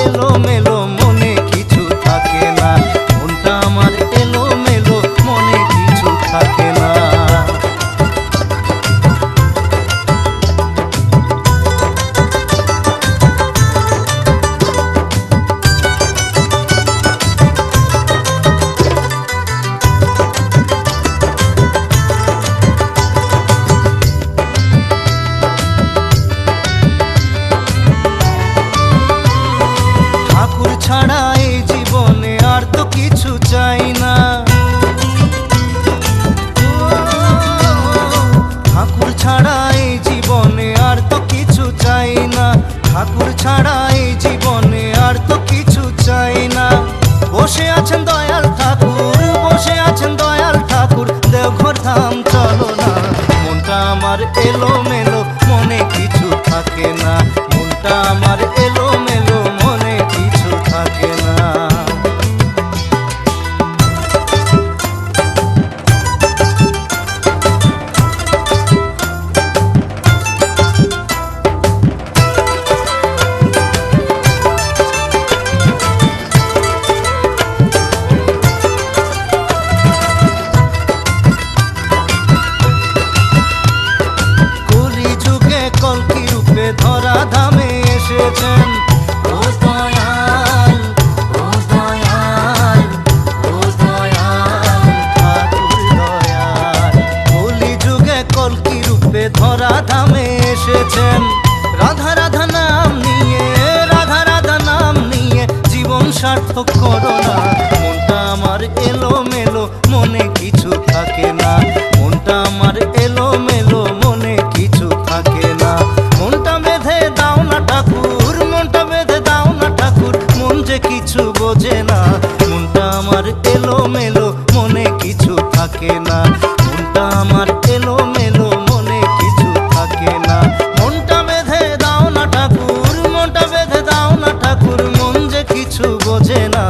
এলোমেলো, মনে কিছু থাকে না। মনটা আমার এলোমেলো, মনে কিছু থাকে না। ঠাকুর ছাড়া এই জীবনে আর তো কিছু চাই না। ঠাকুর ছাড়া এই জীবনে আর তো কিছু চাই না। ঠাকুর ছাড়া এই জীবনে আর তো কিছু চাই না। বসে আছেন দয়াল ঠাকুর, বসে আছেন দয়াল ঠাকুর, দেওঘর ধাম চলো না। মনটা আমার এলোমেলো, মনে কিছু থাকে না। মনটা আমার এলোমেলো, মনে কিছু থাকে না। কলিযুগে কল্কি রূপে ধরা ধামে এসেছেন। ও দয়াল, ও দয়াল, ও দয়াল ঠাকুর দয়াল। কলিযুগে কল্কি রূপে ধরা ধামে এসেছেন। রাধা রাধা নাম নিয়ে, রাধা রাধা নাম নিয়ে জীবন সার্থক করো না। মনটা আমার এলোমেলো, মনে কিছু থাকে না। মনটা আমার এলোমেলো, মনে কিছু থাকে না। মনটা বেঁধে দাও না ঠাকুর, মনটা বেঁধে দাও না ঠাকুর, মন যে কিছু বোঝে না। মনটা আমার এলোমেলো, মনে কিছু থাকে না। মনটা আমার এলোমেলো, মনে কিছু থাকে না। মনটা বেঁধে দাও না ঠাকুর, মনটা বেঁধে দাও না ঠাকুর, মন যে কিছু বোঝে না।